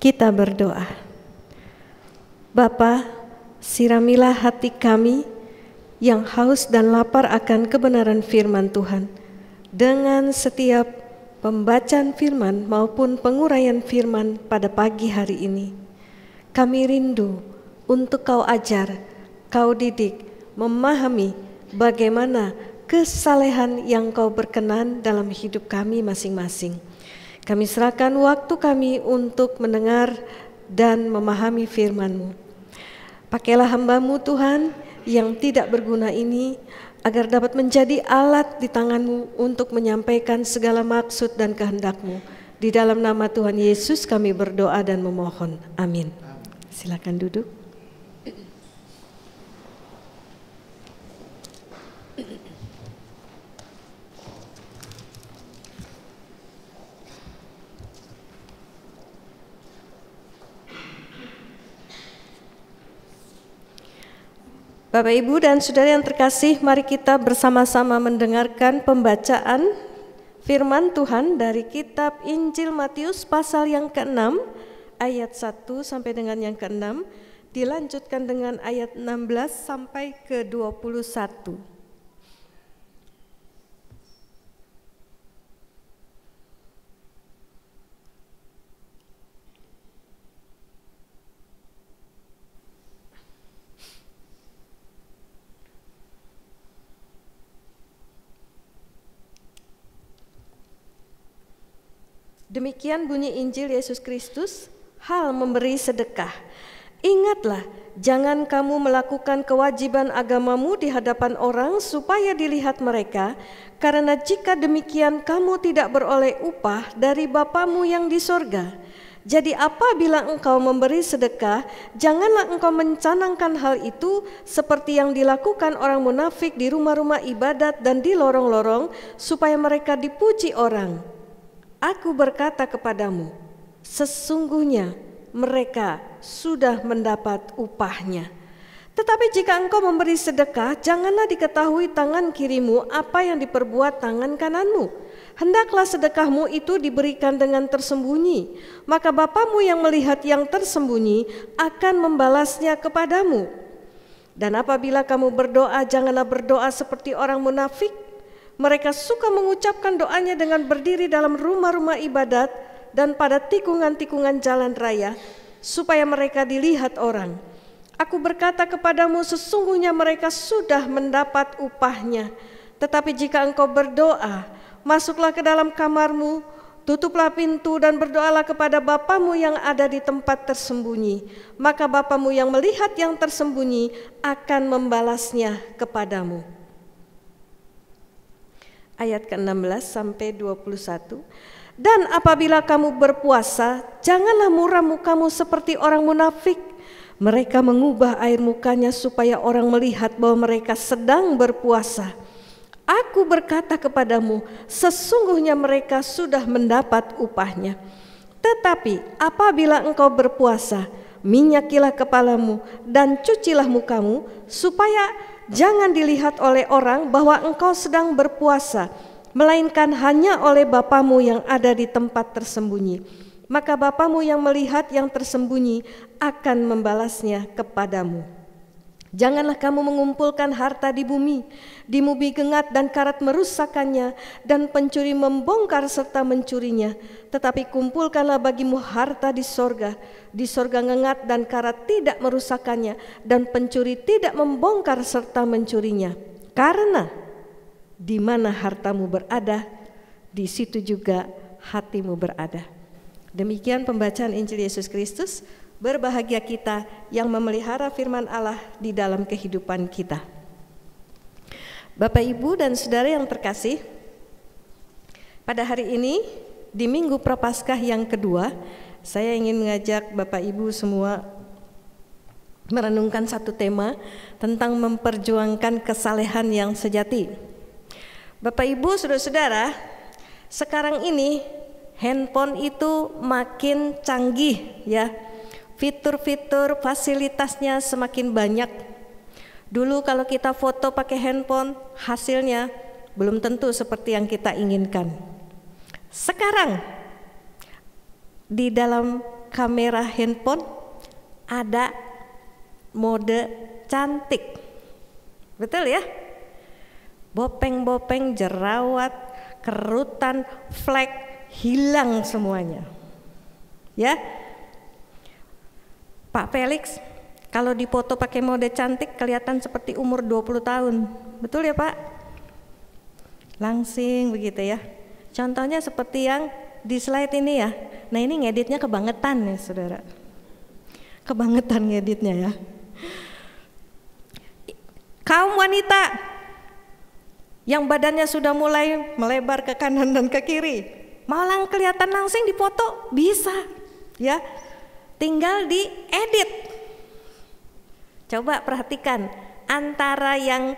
Kita berdoa. Bapa, siramilah hati kami yang haus dan lapar akan kebenaran firman Tuhan. Dengan setiap pembacaan firman maupun penguraian firman pada pagi hari ini, kami rindu untuk Kau ajar, Kau didik, memahami bagaimana kesalehan yang Kau berkenan dalam hidup kami masing-masing. Kami serahkan waktu kami untuk mendengar dan memahami firman-Mu. Pakailah hamba-Mu Tuhan yang tidak berguna ini agar dapat menjadi alat di tangan-Mu untuk menyampaikan segala maksud dan kehendak-Mu. Di dalam nama Tuhan Yesus kami berdoa dan memohon. Amin. Silakan duduk. Bapak, Ibu, dan Saudara yang terkasih, mari kita bersama-sama mendengarkan pembacaan firman Tuhan dari kitab Injil Matius pasal yang ke-6 ayat 1 sampai dengan yang ke-6, dilanjutkan dengan ayat 16 sampai ke 21. Demikian bunyi Injil Yesus Kristus, hal memberi sedekah. Ingatlah, jangan kamu melakukan kewajiban agamamu di hadapan orang supaya dilihat mereka, karena jika demikian kamu tidak beroleh upah dari Bapamu yang di sorga. Jadi apabila engkau memberi sedekah, janganlah engkau mencanangkan hal itu seperti yang dilakukan orang munafik di rumah-rumah ibadat dan di lorong-lorong, supaya mereka dipuji orang. Aku berkata kepadamu, sesungguhnya mereka sudah mendapat upahnya. Tetapi jika engkau memberi sedekah, janganlah diketahui tangan kirimu apa yang diperbuat tangan kananmu. Hendaklah sedekahmu itu diberikan dengan tersembunyi, maka Bapamu yang melihat yang tersembunyi akan membalasnya kepadamu. Dan apabila kamu berdoa, janganlah berdoa seperti orang munafik. Mereka suka mengucapkan doanya dengan berdiri dalam rumah-rumah ibadat dan pada tikungan-tikungan jalan raya, supaya mereka dilihat orang. Aku berkata kepadamu, sesungguhnya mereka sudah mendapat upahnya. Tetapi jika engkau berdoa, masuklah ke dalam kamarmu, tutuplah pintu dan berdoalah kepada Bapamu yang ada di tempat tersembunyi. Maka Bapamu yang melihat yang tersembunyi akan membalasnya kepadamu. Ayat ke-16 sampai 21. Dan apabila kamu berpuasa, janganlah muram mukamu seperti orang munafik. Mereka mengubah air mukanya supaya orang melihat bahwa mereka sedang berpuasa. Aku berkata kepadamu, sesungguhnya mereka sudah mendapat upahnya. Tetapi apabila engkau berpuasa, minyakilah kepalamu dan cucilah mukamu, supaya jangan dilihat oleh orang bahwa engkau sedang berpuasa, melainkan hanya oleh Bapamu yang ada di tempat tersembunyi. Maka Bapamu yang melihat yang tersembunyi akan membalasnya kepadamu. Janganlah kamu mengumpulkan harta di bumi gengat dan karat merusakkannya, dan pencuri membongkar serta mencurinya. Tetapi kumpulkanlah bagimu harta di sorga. Di sorga gengat dan karat tidak merusakkannya, dan pencuri tidak membongkar serta mencurinya. Karena di mana hartamu berada, di situ juga hatimu berada. Demikian pembacaan Injil Yesus Kristus. Berbahagia kita yang memelihara firman Allah di dalam kehidupan kita. Bapak, Ibu, dan Saudara yang terkasih, pada hari ini di Minggu Prapaskah yang kedua, saya ingin mengajak Bapak Ibu semua merenungkan satu tema tentang memperjuangkan kesalehan yang sejati. Bapak, Ibu, saudara-saudara, sekarang ini handphone itu makin canggih ya. Fitur-fitur fasilitasnya semakin banyak. Dulu kalau kita foto pakai handphone, hasilnya belum tentu seperti yang kita inginkan. Sekarang di dalam kamera handphone ada mode cantik. Betul ya? Bopeng-bopeng, jerawat, kerutan, flek hilang semuanya. Ya. Pak Felix kalau dipoto pakai mode cantik kelihatan seperti umur 20 tahun. Betul ya Pak? Langsing begitu ya. Contohnya seperti yang di slide ini ya. Nah ini ngeditnya kebangetan ya saudara. Kebangetan ngeditnya ya. Kaum wanita yang badannya sudah mulai melebar ke kanan dan ke kiri, malah kelihatan langsing dipoto bisa ya. Tinggal diedit. Coba perhatikan antara yang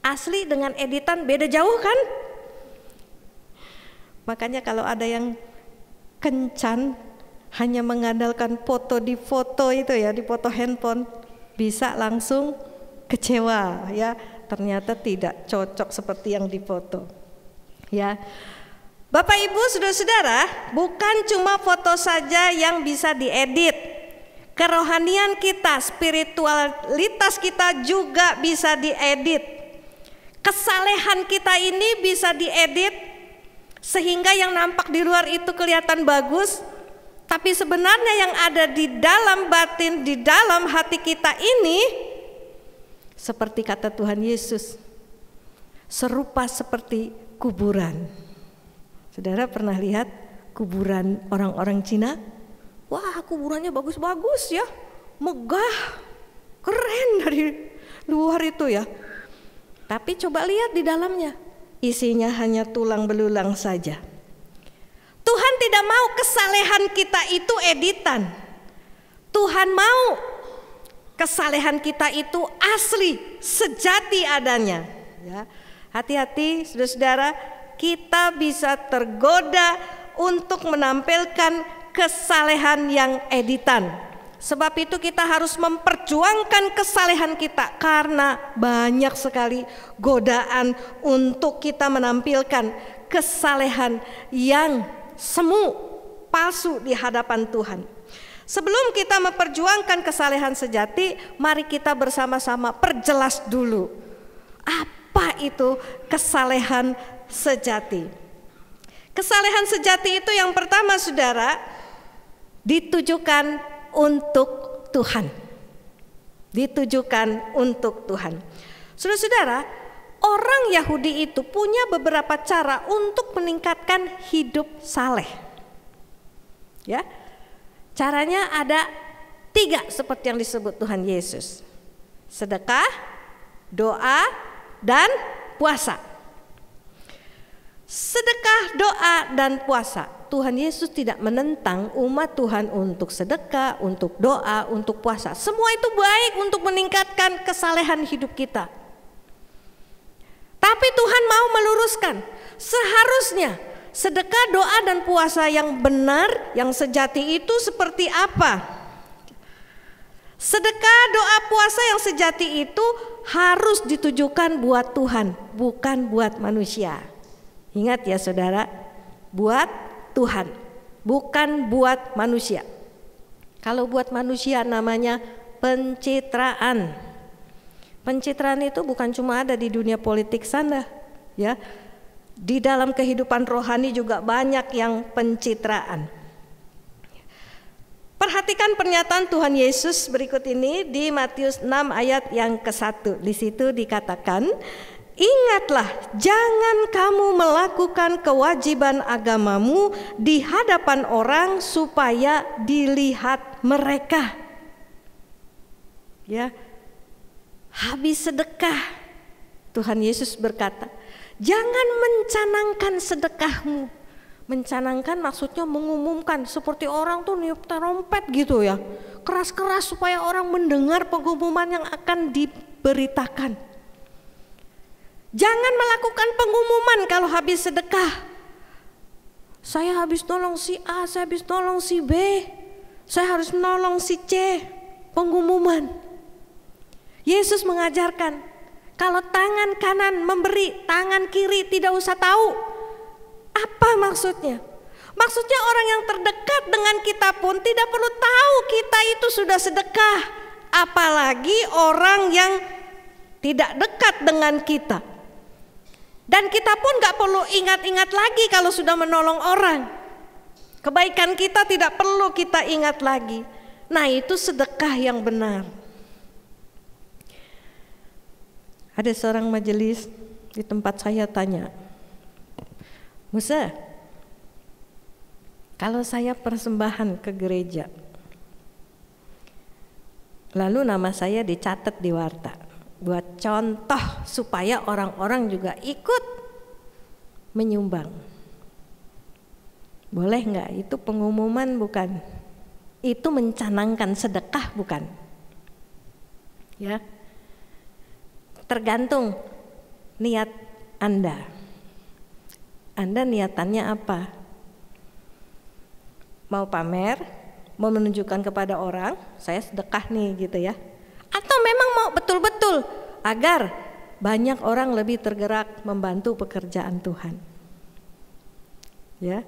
asli dengan editan beda jauh kan? Makanya kalau ada yang kencan hanya mengandalkan foto di foto itu ya, di foto handphone, bisa langsung kecewa ya, ternyata tidak cocok seperti yang difoto. Ya. Bapak Ibu, Saudara-saudara, bukan cuma foto saja yang bisa diedit. Kerohanian kita, spiritualitas kita juga bisa diedit. Kesalehan kita ini bisa diedit sehingga yang nampak di luar itu kelihatan bagus, tapi sebenarnya yang ada di dalam batin, di dalam hati kita ini seperti kata Tuhan Yesus, serupa seperti kuburan. Saudara pernah lihat kuburan orang-orang Cina? Wah, kuburannya bagus-bagus ya, megah, keren dari luar itu ya. Tapi coba lihat di dalamnya, isinya hanya tulang belulang saja. Tuhan tidak mau kesalehan kita itu editan. Tuhan mau kesalehan kita itu asli, sejati adanya. Ya, hati-hati saudara-saudara, kita bisa tergoda untuk menampilkan kesalehan yang editan. Sebab itu kita harus memperjuangkan kesalehan kita, karena banyak sekali godaan untuk kita menampilkan kesalehan yang semu, palsu di hadapan Tuhan. Sebelum kita memperjuangkan kesalehan sejati, mari kita bersama-sama perjelas dulu apa itu kesalehan sejati. Kesalehan sejati itu yang pertama saudara, ditujukan untuk Tuhan. Ditujukan untuk Tuhan. Saudara-saudara, orang Yahudi itu punya beberapa cara untuk meningkatkan hidup saleh. Ya, caranya ada 3 seperti yang disebut Tuhan Yesus: sedekah, doa, dan puasa. Sedekah, doa, dan puasa. Tuhan Yesus tidak menentang umat Tuhan untuk sedekah, untuk doa, untuk puasa. Semua itu baik untuk meningkatkan kesalehan hidup kita. Tapi Tuhan mau meluruskan, seharusnya sedekah, doa, dan puasa yang benar, yang sejati itu seperti apa? Sedekah, doa, puasa yang sejati itu harus ditujukan buat Tuhan, bukan buat manusia. Ingat ya saudara, buat Tuhan, bukan buat manusia. Kalau buat manusia namanya pencitraan. Pencitraan itu bukan cuma ada di dunia politik sana, ya. Di dalam kehidupan rohani juga banyak yang pencitraan. Perhatikan pernyataan Tuhan Yesus berikut ini di Matius 6 ayat yang ke-1. Di situ dikatakan, ingatlah, jangan kamu melakukan kewajiban agamamu di hadapan orang supaya dilihat mereka. Ya, habis sedekah, Tuhan Yesus berkata, jangan mencanangkan sedekahmu. Mencanangkan maksudnya mengumumkan, seperti orang tuh niup trompet gitu ya, keras-keras supaya orang mendengar pengumuman yang akan diberitakan. Jangan melakukan pengumuman kalau habis sedekah. Saya habis nolong si A, saya habis nolong si B, saya harus nolong si C. Pengumuman. Yesus mengajarkan, kalau tangan kanan memberi, tangan kiri tidak usah tahu. Apa maksudnya? Maksudnya orang yang terdekat dengan kita pun tidak perlu tahu kita itu sudah sedekah, apalagi orang yang tidak dekat dengan kita. Dan kita pun gak perlu ingat-ingat lagi kalau sudah menolong orang. Kebaikan kita tidak perlu kita ingat lagi. Nah, itu sedekah yang benar. Ada seorang majelis di tempat saya tanya, Musa, kalau saya persembahan ke gereja, lalu nama saya dicatat di warta, buat contoh supaya orang-orang juga ikut menyumbang, boleh nggak? Itu pengumuman bukan? Itu mencanangkan sedekah bukan? Ya, tergantung niat Anda. Anda niatannya apa? Mau pamer, mau menunjukkan kepada orang, saya sedekah nih gitu ya. Atau memang mau betul-betul agar banyak orang lebih tergerak membantu pekerjaan Tuhan. Ya.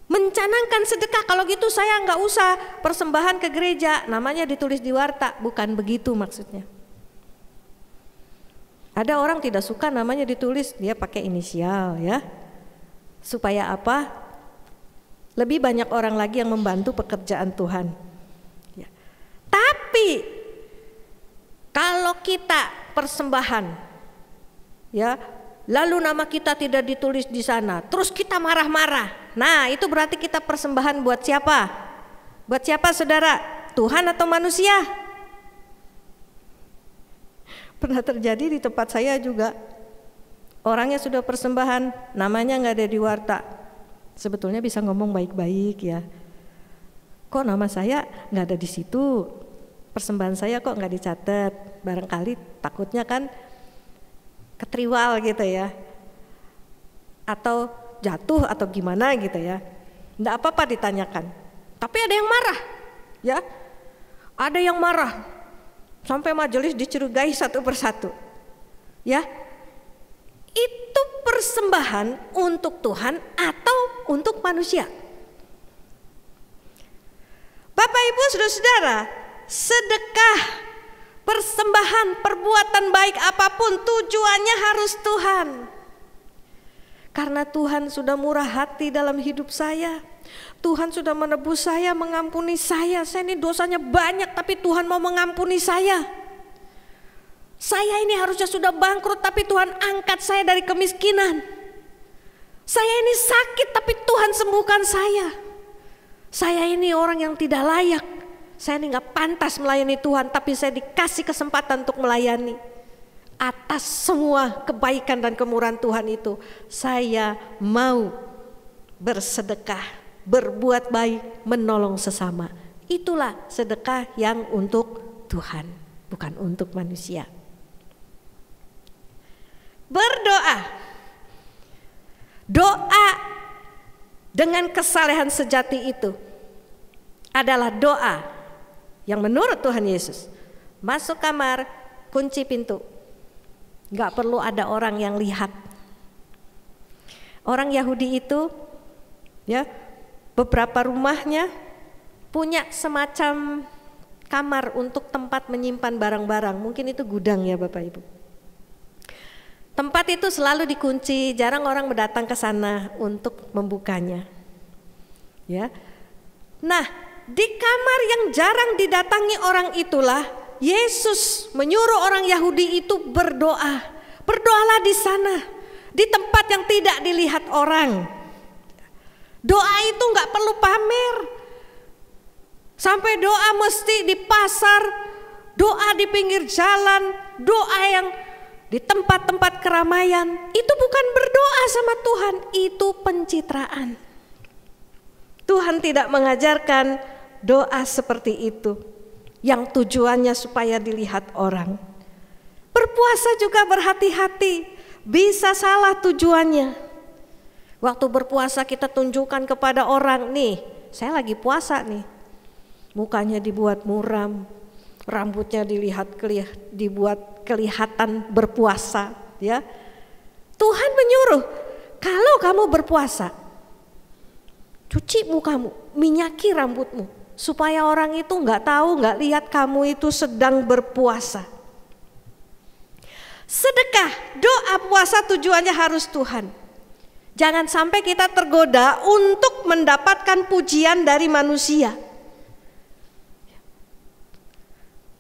Mencanangkan sedekah, kalau gitu saya nggak usah persembahan ke gereja, namanya ditulis di warta, bukan begitu maksudnya. Ada orang tidak suka namanya ditulis, dia pakai inisial ya. Supaya apa? Lebih banyak orang lagi yang membantu pekerjaan Tuhan. Ya. Tapi kalau kita persembahan, ya, lalu nama kita tidak ditulis di sana, terus kita marah-marah. Nah, itu berarti kita persembahan buat siapa? Buat siapa, saudara? Tuhan atau manusia? Pernah terjadi di tempat saya juga. Orangnya sudah persembahan, namanya nggak ada di warta. Sebetulnya bisa ngomong baik-baik ya. Kok nama saya nggak ada di situ? Persembahan saya kok nggak dicatat? Barangkali takutnya kan ketriwal gitu ya. Atau jatuh atau gimana gitu ya. Nggak apa-apa ditanyakan. Tapi ada yang marah, ya. Ada yang marah. Sampai majelis dicurigai satu persatu. Ya. Itu persembahan untuk Tuhan atau untuk manusia? Bapak Ibu Saudara-saudara, sedekah, persembahan, perbuatan baik apapun tujuannya harus Tuhan. Karena Tuhan sudah murah hati dalam hidup saya. Tuhan sudah menebus saya, mengampuni saya. Saya ini dosanya banyak tapi Tuhan mau mengampuni saya. Saya ini harusnya sudah bangkrut tapi Tuhan angkat saya dari kemiskinan. Saya ini sakit tapi Tuhan sembuhkan saya. Saya ini orang yang tidak layak. Saya ini gak pantas melayani Tuhan, tapi saya dikasih kesempatan untuk melayani. Atas semua kebaikan dan kemurahan Tuhan itu, saya mau bersedekah, berbuat baik, menolong sesama. Itulah sedekah yang untuk Tuhan, bukan untuk manusia. Berdoa, doa dengan kesalehan sejati itu adalah doa yang menurut Tuhan Yesus. Masuk kamar, kunci pintu, gak perlu ada orang yang lihat. Orang Yahudi itu, ya, beberapa rumahnya punya semacam kamar untuk tempat menyimpan barang-barang. Mungkin itu gudang ya Bapak Ibu. Tempat itu selalu dikunci, jarang orang mendatang ke sana untuk membukanya. Ya. Nah, di kamar yang jarang didatangi orang itulah Yesus menyuruh orang Yahudi itu berdoa. Berdoalah di sana, di tempat yang tidak dilihat orang. Doa itu nggak perlu pamer. Sampai doa mesti di pasar, doa di pinggir jalan, doa yang di tempat-tempat keramaian. Itu bukan berdoa sama Tuhan, itu pencitraan. Tuhan tidak mengajarkan doa seperti itu yang tujuannya supaya dilihat orang. Berpuasa juga berhati-hati, bisa salah tujuannya. Waktu berpuasa kita tunjukkan kepada orang, nih saya lagi puasa nih. Mukanya dibuat muram, rambutnya dibuat kelihatan berpuasa, ya. Tuhan menyuruh, kalau kamu berpuasa, cuci mukamu, minyaki rambutmu, supaya orang itu nggak tahu, nggak lihat kamu itu sedang berpuasa. Sedekah, doa, puasa tujuannya harus Tuhan. Jangan sampai kita tergoda untuk mendapatkan pujian dari manusia.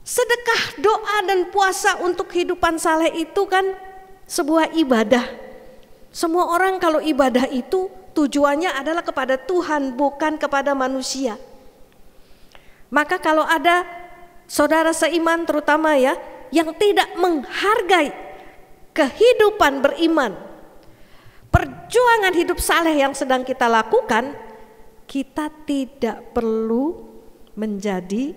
Sedekah, doa, dan puasa untuk kehidupan saleh itu kan sebuah ibadah. Semua orang kalau ibadah itu tujuannya adalah kepada Tuhan, bukan kepada manusia. Maka kalau ada saudara seiman terutama ya, yang tidak menghargai kehidupan beriman, perjuangan hidup saleh yang sedang kita lakukan, kita tidak perlu menjadi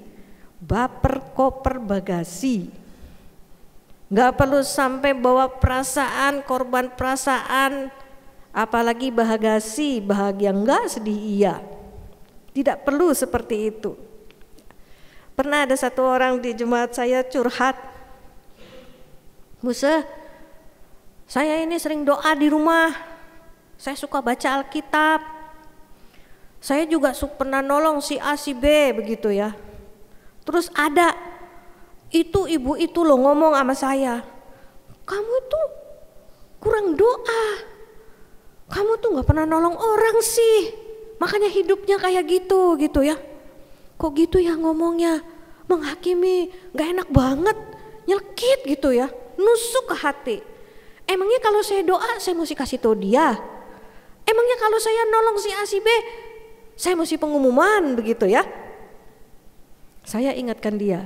baper koper bagasi. Gak perlu sampai bawa perasaan, korban perasaan, apalagi bagasi, bahagia enggak, sedih iya. Tidak perlu seperti itu. Pernah ada satu orang di jemaat saya curhat, Musa, saya ini sering doa di rumah, saya suka baca Alkitab, saya juga pernah nolong si A si B begitu ya. Terus ada itu ibu itu loh ngomong sama saya, kamu itu kurang doa, kamu tuh gak pernah nolong orang sih, makanya hidupnya kayak gitu ya. Kok gitu ya ngomongnya, menghakimi, gak enak banget, nyelkit gitu ya, nusuk ke hati. Emangnya kalau saya doa saya mesti kasih tahu dia? Emangnya kalau saya nolong si A si B saya mesti pengumuman begitu ya? Saya ingatkan dia,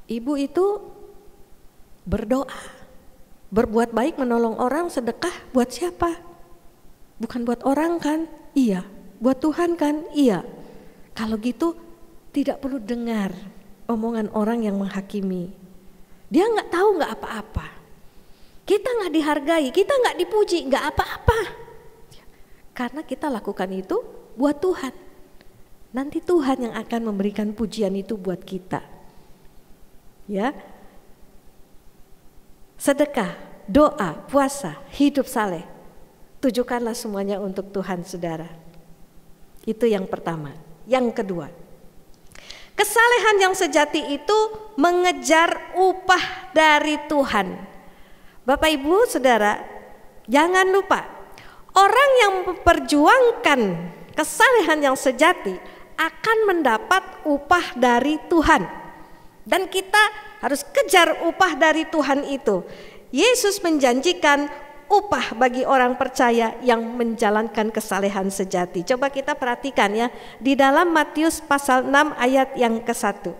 ibu itu berdoa, berbuat baik, menolong orang, sedekah buat siapa? Bukan buat orang kan? Iya. Buat Tuhan kan? Iya. Kalau gitu tidak perlu dengar omongan orang yang menghakimi. Dia nggak tahu nggak apa-apa. Kita nggak dihargai, kita nggak dipuji, nggak apa-apa. Karena kita lakukan itu buat Tuhan. Nanti Tuhan yang akan memberikan pujian itu buat kita. Ya. Sedekah, doa, puasa, hidup saleh. Tujukanlah semuanya untuk Tuhan, saudara. Itu yang pertama. Yang kedua, kesalehan yang sejati itu mengejar upah dari Tuhan. Bapak Ibu Saudara, jangan lupa, orang yang memperjuangkan kesalehan yang sejati akan mendapat upah dari Tuhan. Dan kita harus kejar upah dari Tuhan itu. Yesus menjanjikan upah bagi orang percaya yang menjalankan kesalehan sejati. Coba kita perhatikan ya, di dalam Matius pasal 6 ayat yang ke-1.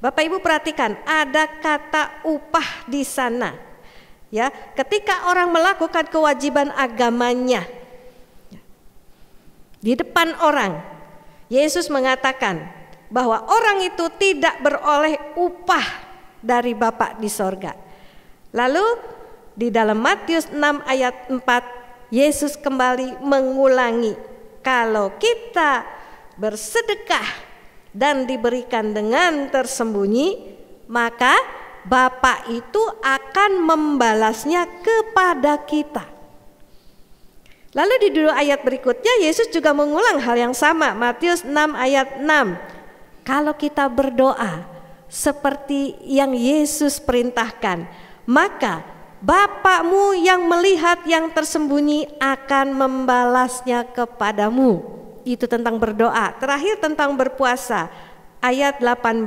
Bapak Ibu perhatikan, ada kata upah di sana. Ya, ketika orang melakukan kewajiban agamanya di depan orang, Yesus mengatakan bahwa orang itu tidak beroleh upah dari Bapa di sorga. Lalu di dalam Matius 6 ayat 4, Yesus kembali mengulangi, kalau kita bersedekah dan diberikan dengan tersembunyi, maka Bapa itu akan membalasnya kepada kita. Lalu di dua ayat berikutnya Yesus juga mengulang hal yang sama, Matius 6 ayat 6. Kalau kita berdoa seperti yang Yesus perintahkan, maka Bapamu yang melihat yang tersembunyi akan membalasnya kepadamu. Itu tentang berdoa. Terakhir tentang berpuasa, ayat 18.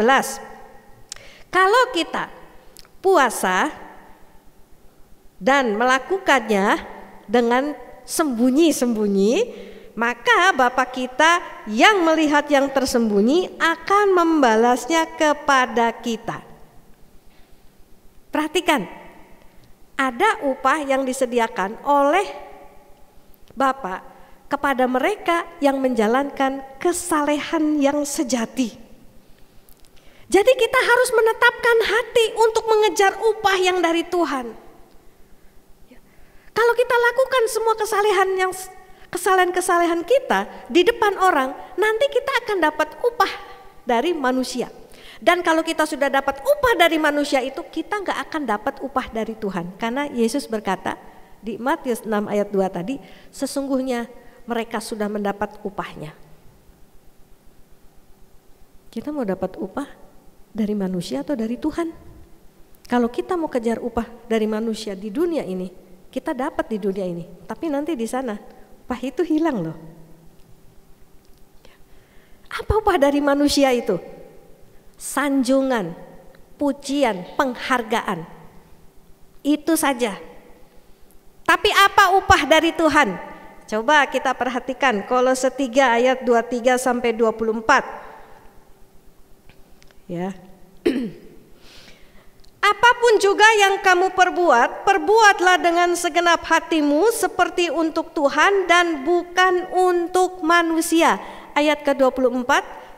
Kalau kita puasa dan melakukannya dengan sembunyi-sembunyi, maka Bapa kita yang melihat yang tersembunyi akan membalasnya kepada kita. Perhatikan, ada upah yang disediakan oleh Bapa kepada mereka yang menjalankan kesalehan yang sejati. Jadi kita harus menetapkan hati untuk mengejar upah yang dari Tuhan. Kalau kita lakukan semua kesalehan kita di depan orang, nanti kita akan dapat upah dari manusia. Dan kalau kita sudah dapat upah dari manusia itu, kita gak akan dapat upah dari Tuhan. Karena Yesus berkata, di Matius 6 ayat 2 tadi, sesungguhnya mereka sudah mendapat upahnya. Kita mau dapat upah dari manusia atau dari Tuhan? Kalau kita mau kejar upah dari manusia di dunia ini, kita dapat di dunia ini, tapi nanti di sana upah itu hilang loh. Apa upah dari manusia itu? Sanjungan, pujian, penghargaan. Itu saja. Tapi apa upah dari Tuhan? Coba kita perhatikan Kolose 3 ayat 23 sampai 24. Ya. Apapun juga yang kamu perbuat, perbuatlah dengan segenap hatimu seperti untuk Tuhan dan bukan untuk manusia. Ayat ke-24,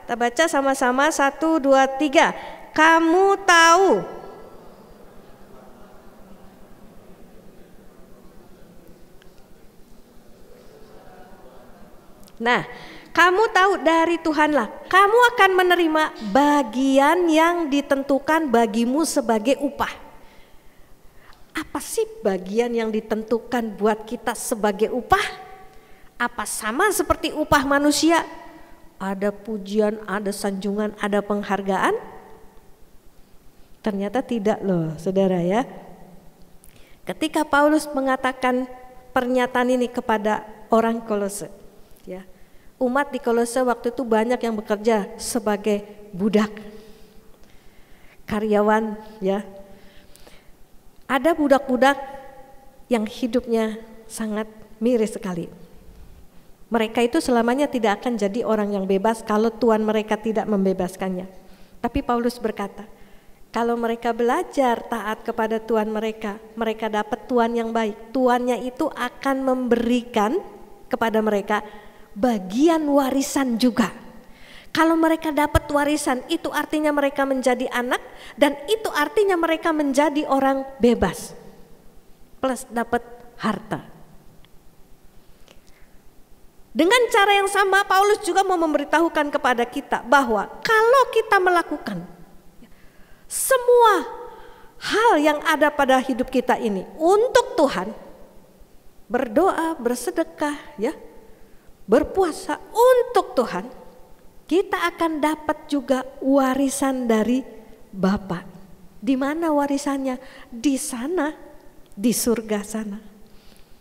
kita baca sama-sama 1, 2, 3. Kamu tahu. Nah, kamu tahu dari Tuhanlah, kamu akan menerima bagian yang ditentukan bagimu sebagai upah. Apa sih bagian yang ditentukan buat kita sebagai upah? Apa sama seperti upah manusia? Ada pujian, ada sanjungan, ada penghargaan? Ternyata tidak loh, saudara ya. Ketika Paulus mengatakan pernyataan ini kepada orang Kolose, ya, umat di Kolose waktu itu banyak yang bekerja sebagai budak, karyawan, ya. Ada budak-budak yang hidupnya sangat miris sekali. Mereka itu selamanya tidak akan jadi orang yang bebas kalau Tuhan mereka tidak membebaskannya. Tapi Paulus berkata, kalau mereka belajar taat kepada Tuhan mereka, mereka dapat Tuhan yang baik. Tuhannya itu akan memberikan kepada mereka bagian warisan juga. Kalau mereka dapat warisan, itu artinya mereka menjadi anak, dan itu artinya mereka menjadi orang bebas plus dapat harta. Dengan cara yang sama Paulus juga mau memberitahukan kepada kita bahwa kalau kita melakukan semua hal yang ada pada hidup kita ini untuk Tuhan, berdoa, bersedekah, ya, berpuasa untuk Tuhan, kita akan dapat juga warisan dari Bapa. Di mana warisannya? Di sana, di surga sana.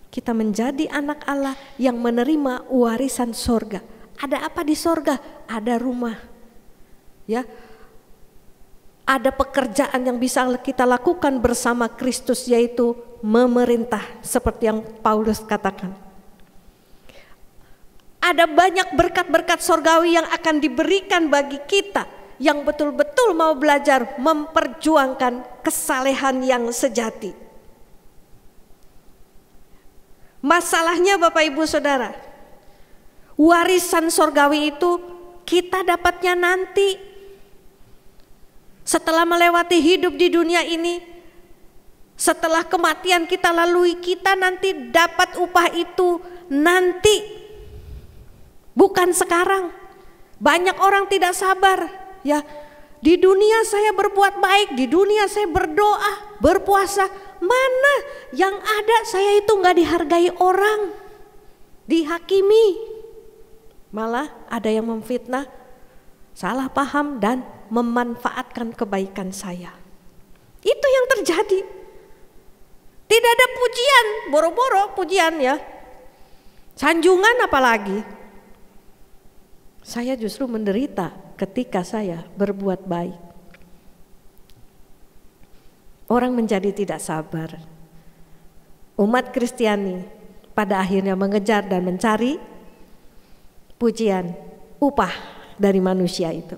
Kita menjadi anak Allah yang menerima warisan surga. Ada apa di surga? Ada rumah, ya. Ada pekerjaan yang bisa kita lakukan bersama Kristus, yaitu memerintah, seperti yang Paulus katakan. Ada banyak berkat-berkat sorgawi yang akan diberikan bagi kita yang betul-betul mau belajar memperjuangkan kesalehan yang sejati. Masalahnya Bapak Ibu Saudara, warisan sorgawi itu kita dapatnya nanti. Setelah melewati hidup di dunia ini, setelah kematian kita lalui, kita nanti dapat upah itu nanti. Bukan sekarang. Banyak orang tidak sabar, ya. Di dunia saya berbuat baik, di dunia saya berdoa, berpuasa. Mana yang ada saya itu nggak dihargai orang, dihakimi. Malah ada yang memfitnah, salah paham dan memanfaatkan kebaikan saya. Itu yang terjadi. Tidak ada pujian, boro-boro pujian, ya. Sanjungan apalagi. Saya justru menderita ketika saya berbuat baik. Orang menjadi tidak sabar. Umat Kristiani pada akhirnya mengejar dan mencari pujian, upah dari manusia itu.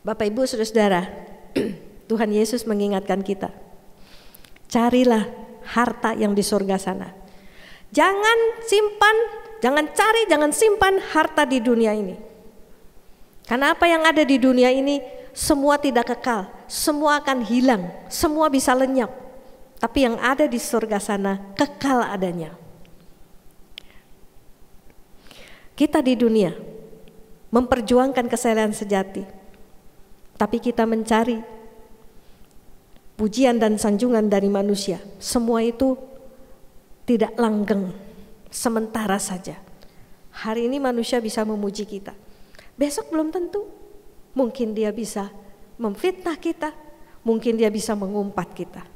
Bapak Ibu Saudara-saudara, Tuhan Yesus mengingatkan kita, carilah harta yang di surga sana. Jangan simpan, jangan cari, jangan simpan harta di dunia ini. Karena apa yang ada di dunia ini semua tidak kekal, semua akan hilang, semua bisa lenyap. Tapi yang ada di surga sana kekal adanya. Kita di dunia memperjuangkan kesalehan sejati, tapi kita mencari pujian dan sanjungan dari manusia. Semua itu tidak langgeng, sementara saja. Hari ini manusia bisa memuji kita, besok belum tentu. Mungkin dia bisa memfitnah kita, mungkin dia bisa mengumpat kita.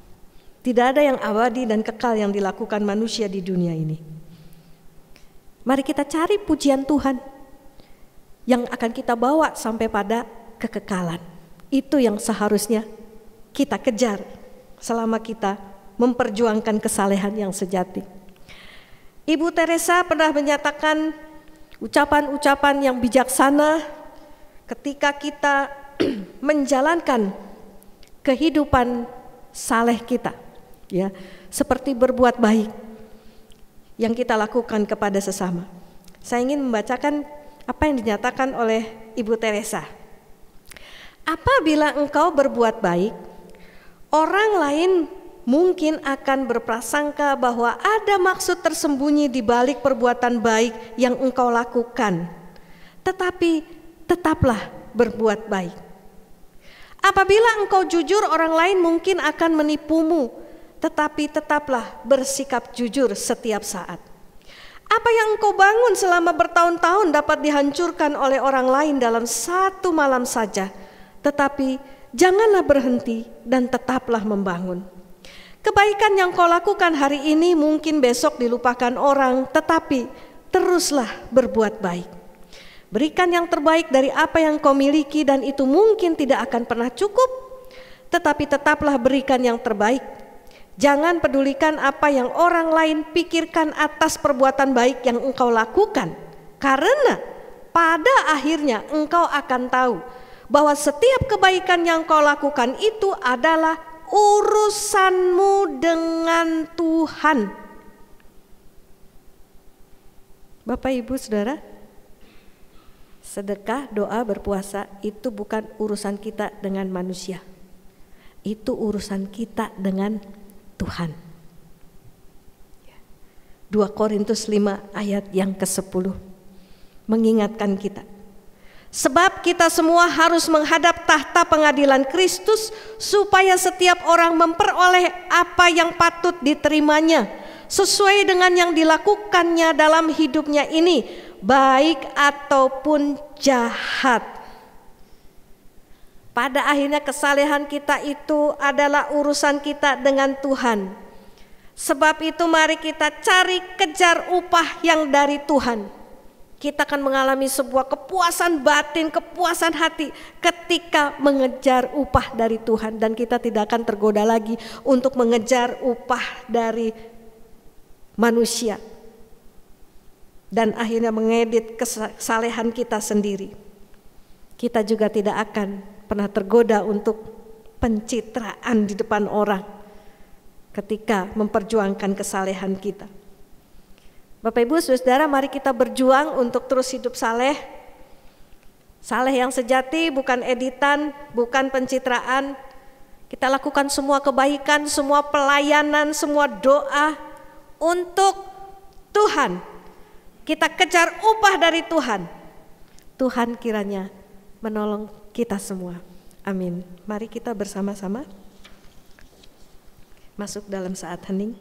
Tidak ada yang abadi dan kekal yang dilakukan manusia di dunia ini. Mari kita cari pujian Tuhan yang akan kita bawa sampai pada kekekalan. Itu yang seharusnya kita kejar selama kita memperjuangkan kesalehan yang sejati. Ibu Teresa pernah menyatakan ucapan-ucapan yang bijaksana ketika kita menjalankan kehidupan saleh kita, ya, seperti berbuat baik yang kita lakukan kepada sesama. Saya ingin membacakan apa yang dinyatakan oleh Ibu Teresa. Apabila engkau berbuat baik, orang lain mungkin akan berprasangka bahwa ada maksud tersembunyi di balik perbuatan baik yang engkau lakukan. Tetapi tetaplah berbuat baik. Apabila engkau jujur, orang lain mungkin akan menipumu, tetapi tetaplah bersikap jujur setiap saat. Apa yang engkau bangun selama bertahun-tahun dapat dihancurkan oleh orang lain dalam satu malam saja. Tetapi janganlah berhenti dan tetaplah membangun. Kebaikan yang kau lakukan hari ini mungkin besok dilupakan orang, tetapi teruslah berbuat baik. Berikan yang terbaik dari apa yang kau miliki, dan itu mungkin tidak akan pernah cukup, tetapi tetaplah berikan yang terbaik. Jangan pedulikan apa yang orang lain pikirkan atas perbuatan baik yang engkau lakukan, karena pada akhirnya engkau akan tahu bahwa setiap kebaikan yang kau lakukan itu adalah urusanmu dengan Tuhan. Bapak, Ibu, Saudara, sedekah, doa, berpuasa itu bukan urusan kita dengan manusia. Itu urusan kita dengan Tuhan. 2 Korintus 5 ayat yang ke-10 mengingatkan kita. Sebab kita semua harus menghadap tahta pengadilan Kristus, supaya setiap orang memperoleh apa yang patut diterimanya sesuai dengan yang dilakukannya dalam hidupnya ini, baik ataupun jahat. Pada akhirnya kesalehan kita itu adalah urusan kita dengan Tuhan. Sebab itu mari kita cari kejar upah yang dari Tuhan. Kita akan mengalami sebuah kepuasan batin, kepuasan hati ketika mengejar upah dari Tuhan. Dan kita tidak akan tergoda lagi untuk mengejar upah dari manusia. Dan akhirnya mengedit kesalehan kita sendiri. Kita juga tidak akan pernah tergoda untuk pencitraan di depan orang ketika memperjuangkan kesalehan kita. Bapak, Ibu, Saudara, mari kita berjuang untuk terus hidup saleh. Saleh yang sejati, bukan editan, bukan pencitraan. Kita lakukan semua kebaikan, semua pelayanan, semua doa untuk Tuhan. Kita kejar upah dari Tuhan. Tuhan kiranya menolong kita semua. Amin. Mari kita bersama-sama masuk dalam saat hening.